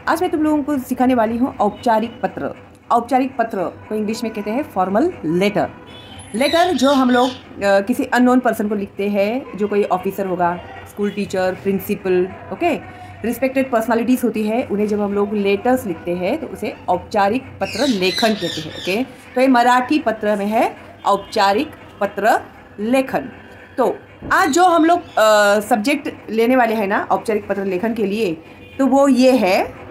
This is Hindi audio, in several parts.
आज मैं तुम लोगों को सिखाने वाली हूँ औपचारिक पत्र। औपचारिक पत्र को इंग्लिश में कहते हैं फॉर्मल लेटर। लेटर जो हम लोग किसी अननोन पर्सन को लिखते हैं, जो कोई ऑफिसर होगा, school teacher, principal, okay, respected personalities होती है, उन्हें जब हम लोग लेटर्स लिखते हैं तो उसे औपचारिक पत्र लेखन कहते हैं। ओके, तो ये मराठी पत्र में है औपचारिक पत्र लेखन। तो आज जो हम लोग सब्जेक्ट लेने वाले हैं ना औपचारिक पत्र लेखन के लिए, तो वो ये है।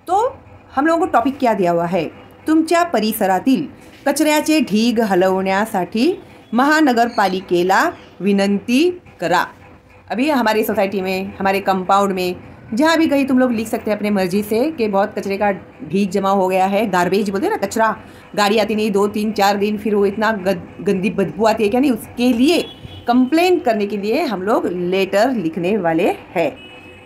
तो हम लोगों को टॉपिक क्या दिया हुआ है, तुमच्या परिसरातील कचऱ्याचे ढीग हलवण्यासाठी महानगरपालिकेला विनंती करा। अभी हमारी सोसाइटी में, हमारे कंपाउंड में, जहाँ भी कहीं तुम लोग लिख सकते हैं अपने मर्जी से कि बहुत कचरे का ढीग जमा हो गया है, गार्बेज बोलते हैं ना, कचरा, गाड़ी आती नहीं 2-3-4 दिन, फिर वो इतना गंदी बदबू आती है क्या नहीं, उसके लिए कंप्लेन करने के लिए हम लोग लेटर लिखने वाले हैं।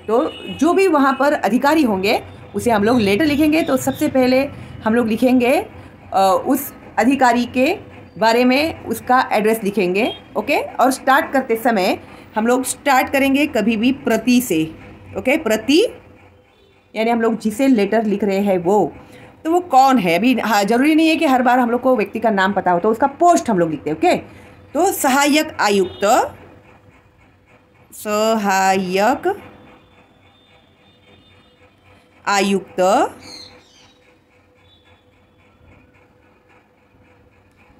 तो जो भी वहाँ पर अधिकारी होंगे उसे हम लोग लेटर लिखेंगे। तो सबसे पहले हम लोग लिखेंगे उस अधिकारी के बारे में, उसका एड्रेस लिखेंगे। ओके, और स्टार्ट करते समय हम लोग स्टार्ट करेंगे कभी भी प्रति से। ओके, प्रति यानी हम लोग जिसे लेटर लिख रहे हैं वो, तो वो कौन है। अभी हाँ, ज़रूरी नहीं है कि हर बार हम लोग को व्यक्ति का नाम पता हो, तो उसका पोस्ट हम लोग लिखते हैं। ओके, तो सहायक आयुक्त, सहायक आयुक्त,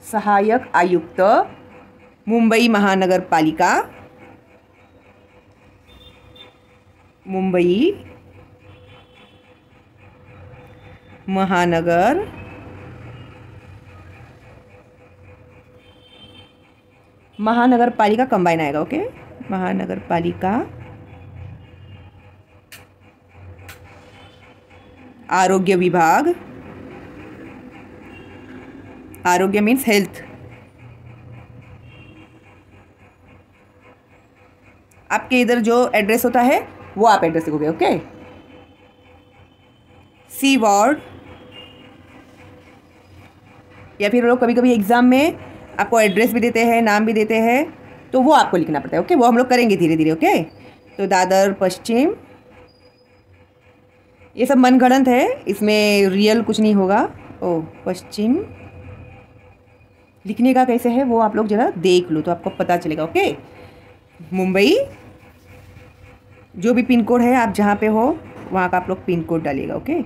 सहायक आयुक्त मुंबई महानगरपालिका, मुंबई महानगर महानगरपालिका कंबाइन आएगा। ओके, महानगरपालिका, आरोग्य विभाग, आरोग्य मीन्स हेल्थ, आपके इधर जो एड्रेस होता है वो आप एड्रेस लिखोगे। ओके, सी वार्ड, या फिर लोग कभी कभी एग्जाम में आपको एड्रेस भी देते हैं, नाम भी देते हैं, तो वो आपको लिखना पड़ता है। ओके, वो हम लोग करेंगे धीरे धीरे। ओके, तो दादर पश्चिम, ये सब मनगढ़ंत है, इसमें रियल कुछ नहीं होगा। ओ पश्चिम लिखने का कैसे है वो आप लोग जरा देख लो तो आपको पता चलेगा। ओके, मुंबई, जो भी पिन कोड है आप जहाँ पे हो वहाँ का आप लोग पिन कोड डालिएगा। ओके,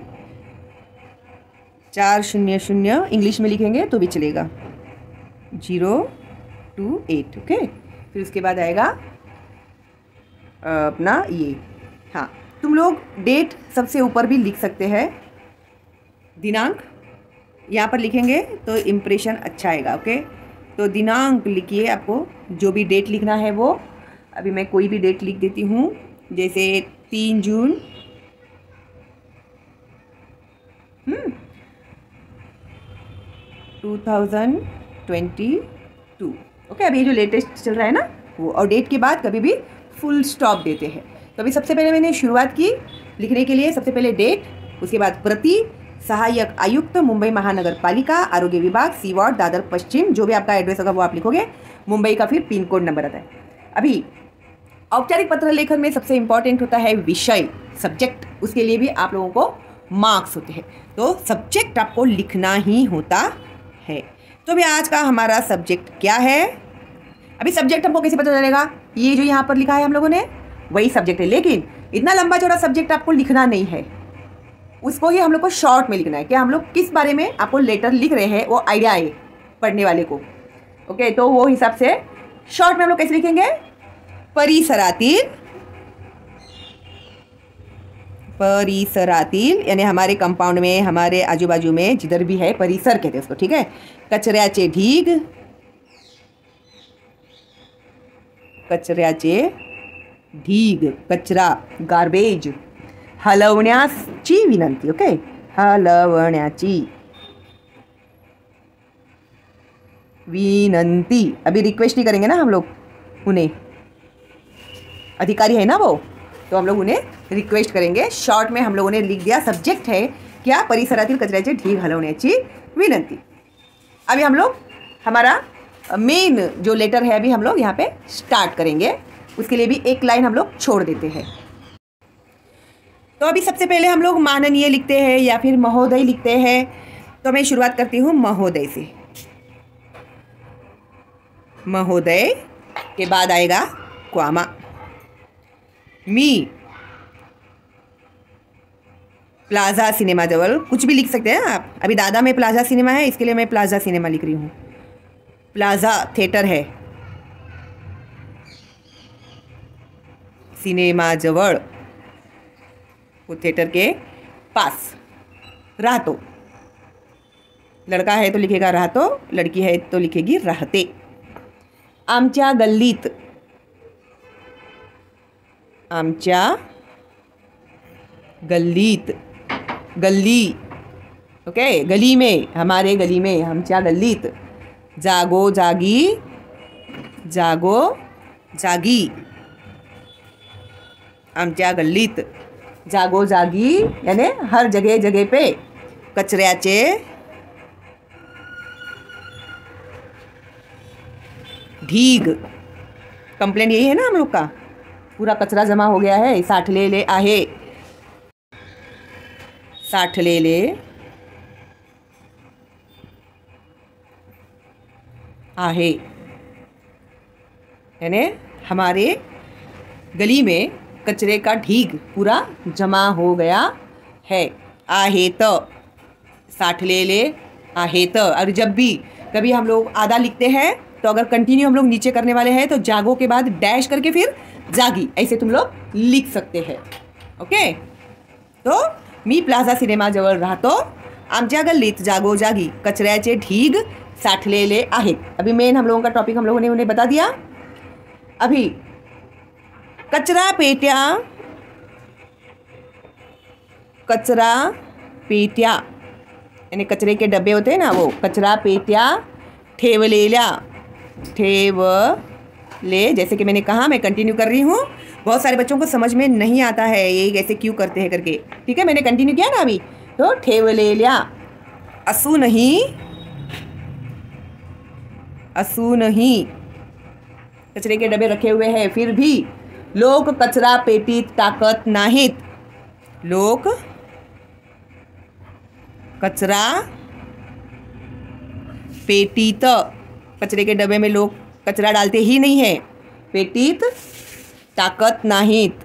400 इंग्लिश में लिखेंगे तो भी चलेगा, 028। ओके, फिर उसके बाद आएगा अपना ये, हाँ, तुम लोग डेट सबसे ऊपर भी लिख सकते हैं, दिनांक यहाँ पर लिखेंगे तो इम्प्रेशन अच्छा आएगा। ओके, तो दिनांक लिखिए, आपको जो भी डेट लिखना है वो। अभी मैं कोई भी डेट लिख देती हूँ, जैसे 3 जून 2022। ओके, अभी ये जो लेटेस्ट चल रहा है ना वो, और डेट के बाद कभी भी फुल स्टॉप देते हैं। तो अभी सबसे पहले मैंने शुरुआत की लिखने के लिए, सबसे पहले डेट, उसके बाद प्रति, सहायक आयुक्त मुंबई महानगरपालिका, आरोग्य विभाग, सी वार्ड, दादर पश्चिम, जो भी आपका एड्रेस होगा वो आप लिखोगे, मुंबई का फिर पिन कोड नंबर आता है। अभी औपचारिक पत्र लेखन में सबसे इंपॉर्टेंट होता है विषय, सब्जेक्ट, उसके लिए भी आप लोगों को मार्क्स होते हैं, तो सब्जेक्ट आपको लिखना ही होता है। तो अभी आज का हमारा सब्जेक्ट क्या है, अभी सब्जेक्ट हमको कैसे पता चलेगा, ये जो यहाँ पर लिखा है हम लोगों ने वही सब्जेक्ट है, लेकिन इतना लंबा चौड़ा सब्जेक्ट आपको लिखना नहीं है, उसको ही हम लोग को शॉर्ट में लिखना है कि हम लोग किस बारे में आपको लेटर लिख रहे हैं, वो आइडिया है पढ़ने वाले को। ओके, तो वो हिसाब से शॉर्ट में हम लोग कैसे लिखेंगे, परिसरातील, परिसरातील यानी हमारे कंपाउंड में, हमारे आजू बाजू में जिधर भी है, परिसर कहते हैं उसको, ठीक है। कचऱ्याचे ढीग, कचऱ्याचे ढीग, कचरा, गार्बेज, हलवण्याची विनंती। ओके, हलवण्याची विनंती, अभी रिक्वेस्ट ही करेंगे ना हम लोग उन्हें, अधिकारी है ना वो, तो हम लोग उन्हें रिक्वेस्ट करेंगे। शॉर्ट में हम लोगों ने लिख दिया, सब्जेक्ट है क्या, परिसरातील कचऱ्याचे ढीग हलवण्याची विनंती। अभी हम लोग हमारा मेन जो लेटर है अभी हम लोग यहाँ पे स्टार्ट करेंगे, उसके लिए भी एक लाइन हम लोग छोड़ देते हैं। तो अभी सबसे पहले हम लोग माननीय लिखते हैं या फिर महोदय लिखते हैं। तो मैं शुरुआत करती हूँ महोदय से। महोदय के बाद आएगा क्वामा। मी प्लाजा सिनेमा जवळ, कुछ भी लिख सकते हैं आप। अभी दादा में प्लाजा सिनेमा है, इसके लिए मैं प्लाजा सिनेमा लिख रही हूँ। प्लाजा थिएटर है। सिनेमा जवळ, वो थिएटर के पास। राहतो, लड़का है तो लिखेगा राहतो, लड़की है तो लिखेगी राहते। आमच्या गल्लीत, आमच्या गल्लीत, गल्ली, ओके, गली में, हमारे गली में, आमच्या गल्लीत। जागो जागी, जागो जागी, आमच्या गल्लीत। जागो जागी यानी हर जगह जगह पे। कचऱ्याचे ढीग, कंप्लेंट यही है ना हम लोग का, पूरा कचरा जमा हो गया है। साठलेले आहे, साठलेले आहे यानी हमारे गली में कचरे का ढीग पूरा जमा हो गया है। आहेत, साठलेले आहेत। और जब भी कभी हम लोग आधा लिखते हैं तो अगर कंटिन्यू हम लोग नीचे करने वाले हैं तो जागो के बाद डैश करके फिर जागी, ऐसे तुम लोग लिख सकते हैं। ओके, तो मी प्लाझा सिनेमा जवळ राहतो, आमच्या गल्लीत जागो जागी कचऱ्याचे ढीग साठलेले आहेत। अभी मेन हम लोगों का टॉपिक हम लोगों ने उन्हें बता दिया। अभी कचरा पेट्या, कचरा पेट्या यानी कचरे के डब्बे होते हैं ना, वो कचरा पेट्या ठेवलेल्या, ठेवले, जैसे कि मैंने कहा, मैं कंटिन्यू कर रही हूँ। बहुत सारे बच्चों को समझ में नहीं आता है ये ऐसे क्यों करते हैं करके, ठीक है। मैंने कंटिन्यू किया ना अभी, तो ठेवलेल्या। असूनही, असूनही कचरे के डब्बे रखे हुए हैं फिर भी लोक कचरा पेटीत टाकत नाहीत। लोक कचरा पेटीत, कचरे के डब्बे में लोग कचरा डालते ही नहीं है। पेटीत टाकत नाहीत,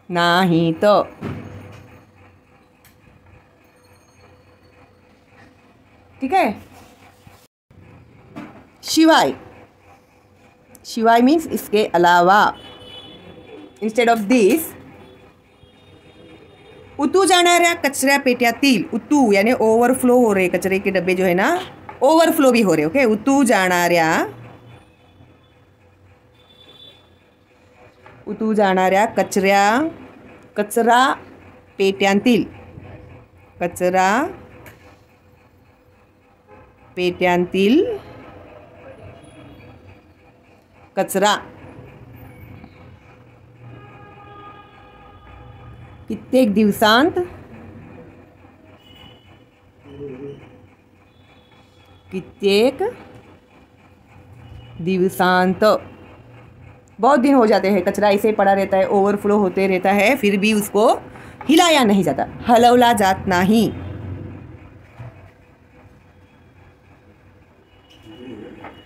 नाहीत। ठीक है। शिवाय, शिवाय मीन्स इसके अलावा। इंस्टेड ऑफ दिस, उतू जाणाऱ्या कचऱ्या पेट्यातील, उतू यानी ओवरफ्लो हो रहे कचरे के डब्बे जो है ना, ओवरफ्लो भी हो रहे। ओके, उतू जाणाऱ्या, उतू जाणाऱ्या कचरा पेट्यांतील, कचरा पेट्यांतील कचरा कित्येक दिवसांत, कित्येक दिवसांत, बहुत दिन हो जाते हैं, कचरा ऐसे पड़ा रहता है, ओवरफ्लो होते रहता है, फिर भी उसको हिलाया नहीं जाता, हलवला जात नहीं।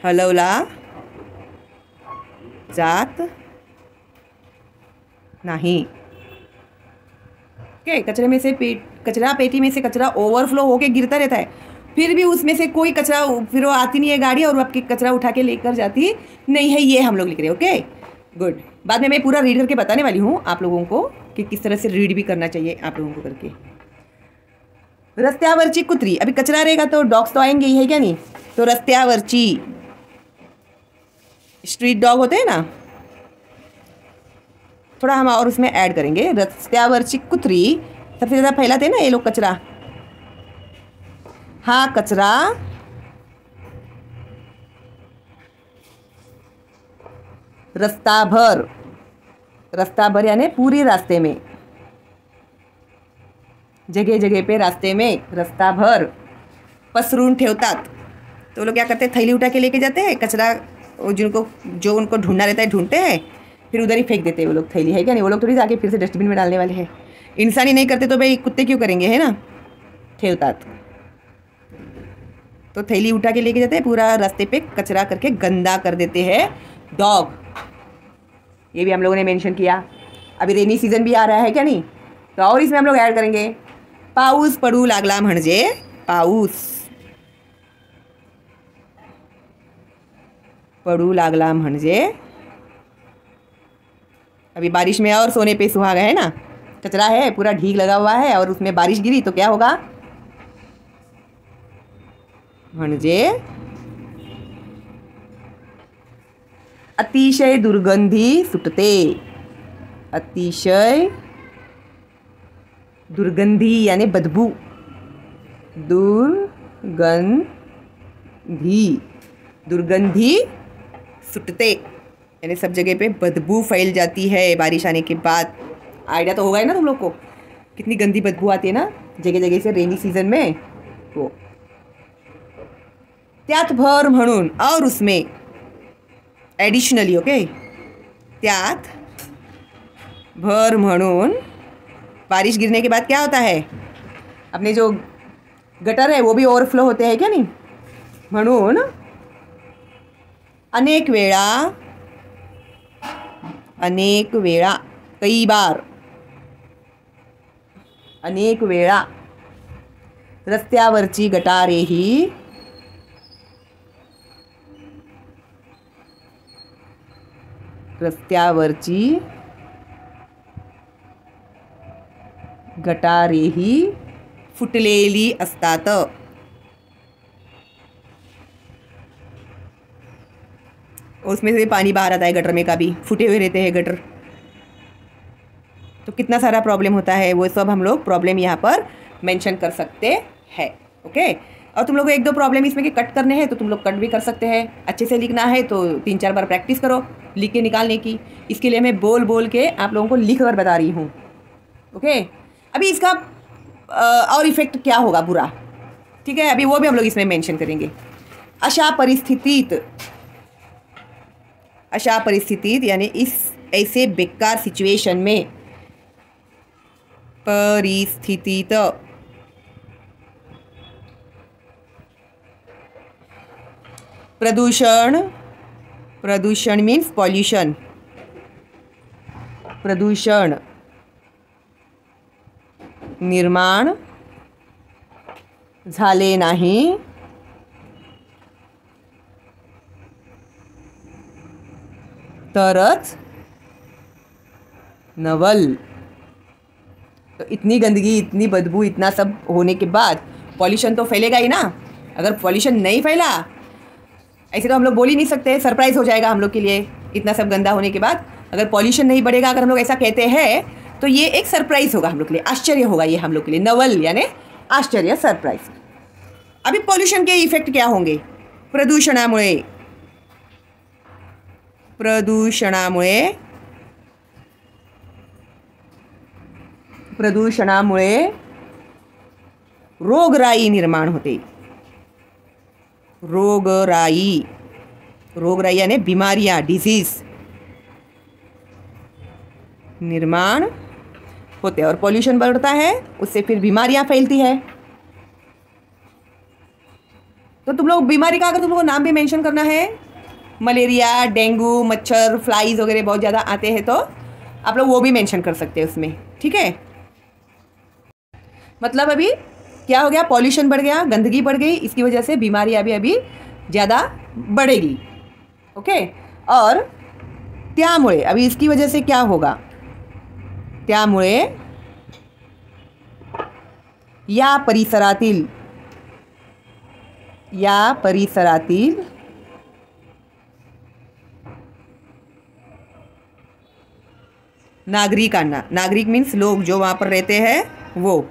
हलवला जात नहीं। ओके, कचरे में से कचरा पेटी में से कचरा ओवरफ्लो होके गिरता रहता है, फिर भी उसमें से कोई कचरा, फिर वो आती नहीं है गाड़ी और वो आपकी कचरा उठा के लेकर जाती नहीं है, ये हम लोग लिख रहे हैं। Okay, good. बाद में मैं पूरा रीड करके बताने वाली हूँ आप लोगों को कि किस तरह से रीड भी करना चाहिए आप लोगों को करके। रस्त्यावरची कुत्री, अभी कचरा रहेगा तो डॉग्स तो आएंगे ही, है क्या नहीं। तो रस्त्यावरची, स्ट्रीट डॉग होते हैं ना, थोड़ा हम और उसमें ऐड करेंगे। रस्त्यावरची कुत्री, सबसे ज़्यादा फैलाते हैं ना ये लोग कचरा। हा कचरा रस्ता भर, रस्ता भर यानी पूरी रास्ते में, जगह जगह पे रास्ते में रस्ता भर पसरून ठेवतात। तो लोग क्या करते हैं, थैली उठा के लेके जाते हैं, कचरा जिनको जो उनको ढूंढना रहता है ढूंढते हैं, फिर उधर ही फेंक देते हैं वो लोग थैली, है क्या नहीं? वो लोग थोड़ी जाके फिर से डस्टबिन में डालने वाले हैं। इंसान ही नहीं करते तो भाई कुत्ते क्यों करेंगे, है ना? ठेवतात तो थैली उठा के लेके जाते हैं, पूरा रास्ते पे कचरा करके गंदा कर देते हैं डॉग। ये भी हम लोगों ने मेंशन किया। अभी रेनी सीजन भी आ रहा है क्या नहीं, तो और इसमें हम लोग ऐड करेंगे पाऊस पडू लागला म्हणजे पाऊस पडू लागला म्हणजे। अभी बारिश में और सोने पे सुहागा है ना, कचरा है पूरा ढीक लगा हुआ है और उसमें बारिश गिरी तो क्या होगा, म्हणजे अतिशय दुर्गंधी सुटते। अतिशय दुर्गंधी यानी बदबू, दुर्गंधी सुटते यानी सब जगह पे बदबू फैल जाती है बारिश आने के बाद। आइडिया तो होगा ही ना तुम लोग को, कितनी गंदी बदबू आती है ना जगह जगह से रेनी सीजन में। तो त्यात भर म्हणून और उसमें एडिशनली, ओके, त्यात भर म्हणून बारिश गिरने के बाद क्या होता है, अपने जो गटर है वो भी ओवरफ्लो होते हैं क्या नहीं, म्हणून अनेक वेळा कई बार अनेक वेळा रस्त्यावरची गटारेही फुटलेली असतात। उसमें से पानी बाहर आता है गटर में का भी, फूटे हुए रहते हैं गटर, तो कितना सारा प्रॉब्लम होता है, वो सब हम लोग प्रॉब्लम यहाँ पर मेंशन कर सकते हैं। ओके, और तुम लोग को एक दो प्रॉब्लम इसमें कि कट करने हैं तो तुम लोग कट भी कर सकते हैं। अच्छे से लिखना है तो 3-4 बार प्रैक्टिस करो लिख के निकालने की। इसके लिए मैं बोल बोल के आप लोगों को लिख कर बता रही हूँ। ओके, अभी इसका और इफेक्ट क्या होगा बुरा, ठीक है, अभी वो भी हम लोग इसमें मेंशन करेंगे। अशा परिस्थितीत यानी इस ऐसे बेकार सिचुएशन में, परिस्थितीत प्रदूषण मीन्स पॉल्यूशन, प्रदूषण निर्माण झाले नाही तरच नवल। तो इतनी गंदगी, इतनी बदबू, इतना सब होने के बाद पॉल्यूशन तो फैलेगा ही ना। अगर पॉल्यूशन नहीं फैला, ऐसे तो हम लोग बोल ही नहीं सकते, सरप्राइज हो जाएगा हम लोग के लिए इतना सब गंदा होने के बाद। अगर पॉल्यूशन नहीं बढ़ेगा, अगर हम लोग ऐसा कहते हैं तो ये एक सरप्राइज होगा हम लोग के लिए, आश्चर्य होगा ये हम लोग के लिए, नवल यानी आश्चर्य, सरप्राइज। अभी पॉल्यूशन के इफेक्ट क्या होंगे, प्रदूषणामुळे रोगराई निर्माण होते। रोगराई यानी बीमारियां, डिजीज निर्माण होते हैं, और पॉल्यूशन बढ़ता है उससे फिर बीमारियां फैलती है। तो तुम लोग बीमारी का अगर तुम लोग को नाम भी मेंशन करना है, मलेरिया, डेंगू, मच्छर, फ्लाइज वगैरह बहुत ज़्यादा आते हैं तो आप लोग वो भी मेंशन कर सकते हैं उसमें, ठीक है। मतलब अभी क्या हो गया, पॉल्यूशन बढ़ गया, गंदगी बढ़ गई, इसकी वजह से बीमारियां भी अभी ज़्यादा बढ़ेगी। ओके, और त्यामुळे अभी इसकी वजह से क्या होगा, त्यामुळे या परिसरातील नागरिकांना, नागरिक मीन्स लोग जो वहाँ पर रहते हैं वो,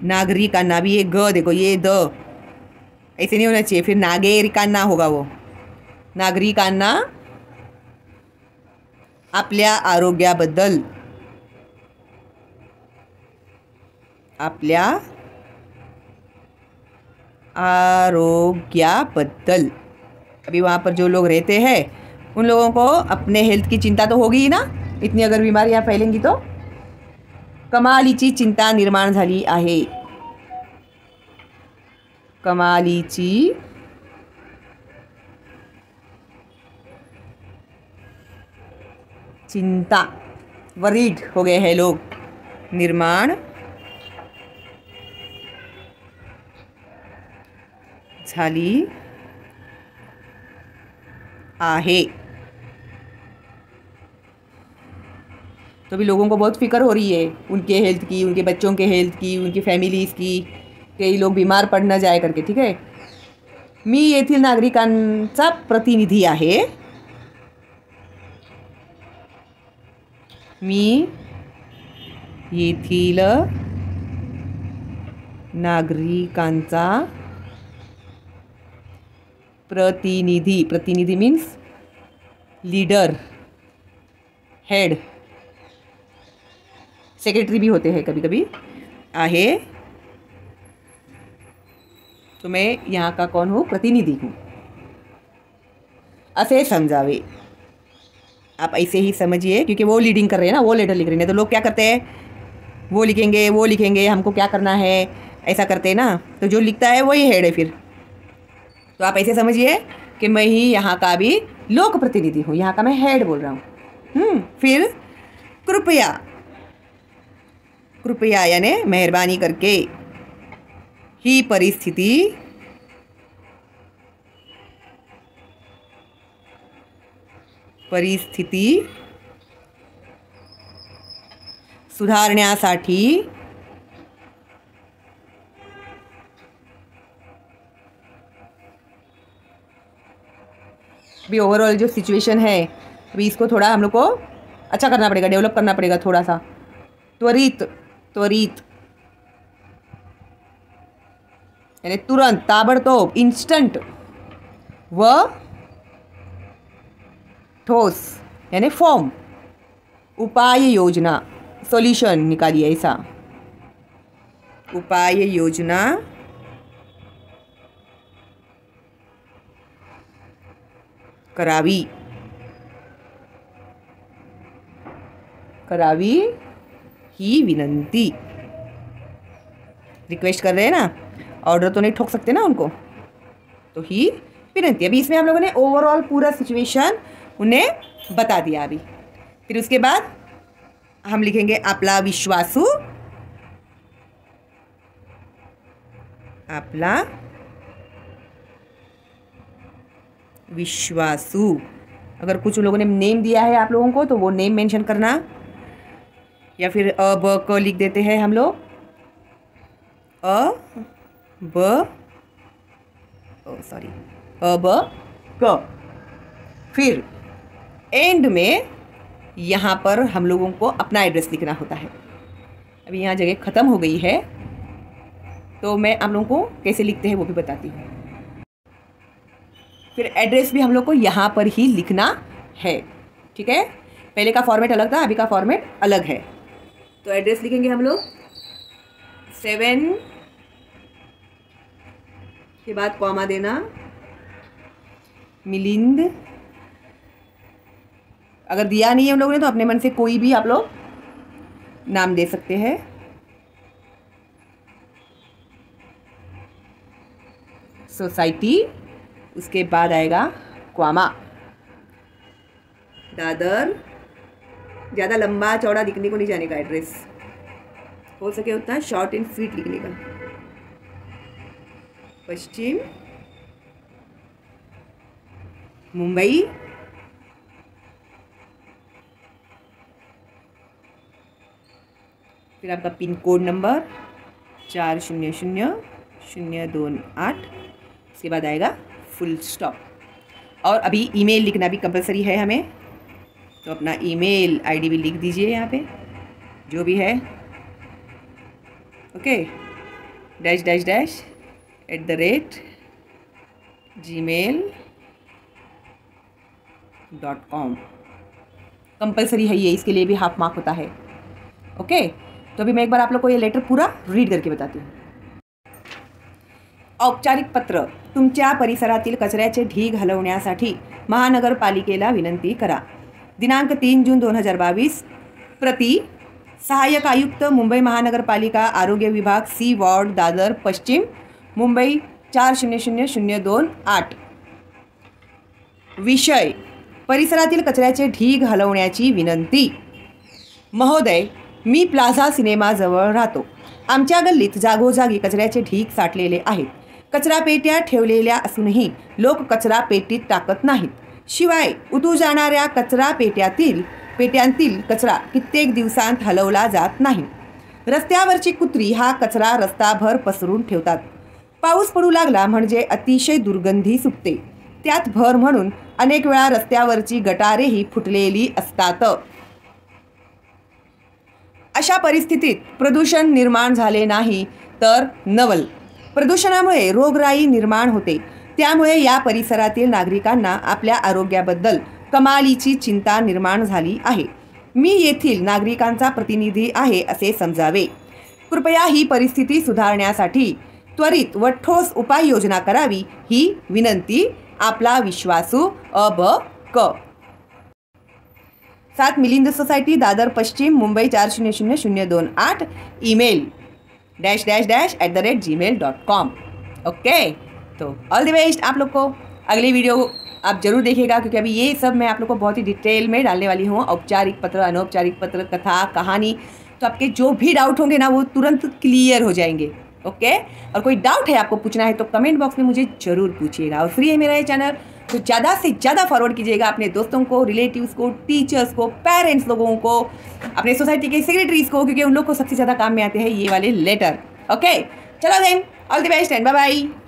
नागरिकांना, भी ये ग देखो, ये द ऐसे नहीं होना चाहिए, फिर नागरिकांना होगा वो। नागरिकांना आपल्या आरोग्याबद्दल, आपल्या आरोग्याबद्दल। अभी वहाँ पर जो लोग रहते हैं उन लोगों को अपने हेल्थ की चिंता तो होगी ही ना, इतनी अगर बीमारियाँ फैलेंगी तो। कमालीची चिंता निर्माण झाली आहे। कमालीची चिंता, वरीड हो गए हैं लोग, निर्माण झाली आहे। तो भी लोगों को बहुत फिक्र हो रही है उनके हेल्थ की, उनके बच्चों के हेल्थ की, उनकी फॅमिलीज की, कई लोग बीमार पड़ न जाए करके। ठीक है, मी येथील नागरिकांचा प्रतिनिधी आहे। मी येथील नागरिकांचा प्रतिनिधी, प्रतिनिधी मीन्स लीडर, हेड, सेक्रेटरी भी होते हैं कभी कभी, आहे। तो मैं यहाँ का कौन हूँ? प्रतिनिधि हूँ। ऐसे समझावे, आप ऐसे ही समझिए, क्योंकि वो लीडिंग कर रहे हैं ना, वो लेटर लिख रहे हैं। तो लोग क्या करते हैं, वो लिखेंगे, हमको क्या करना है, ऐसा करते हैं ना। तो जो लिखता है वही हेड है फिर। तो आप ऐसे समझिए कि मैं ही यहाँ का भी लोक प्रतिनिधि हूँ, यहाँ का मैं हेड बोल रहा हूँ। फिर कृपया, कृपया यानी मेहरबानी करके, ही परिस्थिती सुधारण्यासाठी अभी ओवरऑल जो सिचुएशन है, अभी इसको थोड़ा हम लोग को अच्छा करना पड़ेगा, डेवलप करना पड़ेगा थोड़ा सा। त्वरित, त्वरित यानी तुरंत, ताबड़तोब, इंस्टेंट, व ठोस यानी फॉर्म, उपाय योजना, सॉल्यूशन निकालिए ऐसा। उपाय योजना करावी, करावी ही विनंती। रिक्वेस्ट कर रहे हैं ना, ऑर्डर तो नहीं ठोक सकते ना उनको, तो ही विनंती। अभी इसमें हम लोगों ने ओवरऑल पूरा सिचुएशन उन्हें बता दिया। अभी फिर उसके बाद हम लिखेंगे आपला विश्वासू, आपला विश्वासू। अगर कुछ लोगों ने नेम दिया है आप लोगों को तो वो नेम मेंशन करना, या फिर अ ब क लिख देते हैं हम लोग, अ ब क। फिर एंड में यहाँ पर हम लोगों को अपना एड्रेस लिखना होता है। अभी यहाँ जगह ख़त्म हो गई है, तो मैं आप लोगों को कैसे लिखते हैं वो भी बताती हूँ। फिर एड्रेस भी हम लोग को यहाँ पर ही लिखना है। ठीक है, पहले का फॉर्मेट अलग था, अभी का फॉर्मेट अलग है। तो एड्रेस लिखेंगे हम लोग 7 के बाद कॉमा देना, मिलिंद। अगर दिया नहीं है उन लोगों ने तो अपने मन से कोई भी आप लोग नाम दे सकते हैं। सोसाइटी, उसके बाद आएगा क्वामा, दादर। ज़्यादा लंबा चौड़ा दिखने को नहीं जाने का, एड्रेस हो सके उतना शॉर्ट एंड स्वीट लिखने का। पश्चिम मुंबई, फिर आपका पिन कोड नंबर 400028। इसके बाद आएगा फुल स्टॉप। और अभी ईमेल लिखना भी कंपलसरी है हमें, तो अपना ईमेल आईडी भी लिख दीजिए यहाँ पे जो भी है। ओके, _@gmail.com कंपलसरी है ये, इसके लिए भी हाफ मार्क होता है। ओके, तो अभी मैं एक बार आप लोग को ये लेटर पूरा रीड करके बताती हूँ। औपचारिक पत्र. तुमच्या परिसरातील कचऱ्याचे ढीग हलवण्यासाठी महानगरपालिकेला विनंती करा. दिनांक 3 जून 2022. प्रति सहाय्यक आयुक्त मुंबई महानगरपालिका आरोग्य विभाग सी वॉर्ड दादर पश्चिम मुंबई 400028. विषय परिसरातील कचऱ्याचे ढीग हलवण्याची विनंती. महोदय, मी प्लाझा सिनेमाजवळ राहतो. आमच्या गल्लीत जागोजागी कचऱ्याचे ढीग साठलेले आहेत. कचरा पेट्या ठेवलेल्या असूनही लोक कचरा पेटीत टाकत नाहीत. शिवाय उतू जाणाऱ्या कचरा पेट्यांतील कचरा कित्येक दिवसांत हलवला जात नाही. रस्त्यावरची कुत्री हा कचरा रस्ताभर पसरून ठेवतात. पाऊस पडू लागला म्हणजे अतिशय दुर्गंधी सुटते. त्यात भर म्हणून अनेक वेळा रस्त्यावरची गटारेही फुटलेली असतात. अशा परिस्थितीत प्रदूषण निर्माण झाले नाही तर नवल. प्रदूषणामुळे रोगराई निर्माण होते. त्यामुळे या परिसरातील नागरिकांना आपल्या आरोग्याबद्दल कमालीची चिंता निर्माण झाली आहे. मी येथील नागरिकांचा प्रतिनिधी आहे असे समजावे. कृपया ही परिस्थिती सुधारण्यासाठी त्वरित व ठोस उपाययोजना करावी ही विनंती. आपला विश्वासू अ.ब.क. 7 मिलिंद सोसायटी दादर पश्चिम मुंबई 400028. ईमेल -- ओके, तो ऑल द बेस्ट आप लोग को. अगली वीडियो आप जरूर देखिएगा क्योंकि अभी ये सब मैं आप लोग को बहुत ही डिटेल में डालने वाली हूँ. औपचारिक पत्र, अनौपचारिक पत्र, कथा, कहानी. तो आपके जो भी डाउट होंगे ना वो तुरंत क्लियर हो जाएंगे. ओके, और कोई डाउट है आपको पूछना है तो कमेंट बॉक्स में मुझे ज़रूर पूछिएगा. और फ्री है मेरा ये चैनल, तो ज़्यादा से ज़्यादा फॉरवर्ड कीजिएगा अपने दोस्तों को, रिलेटिव्स को, टीचर्स को, पेरेंट्स लोगों को, अपने सोसाइटी के सेक्रेटरीज को, क्योंकि उन लोग को सबसे ज़्यादा काम में आते हैं ये वाले लेटर. ओके, चलो then, all the best and bye bye.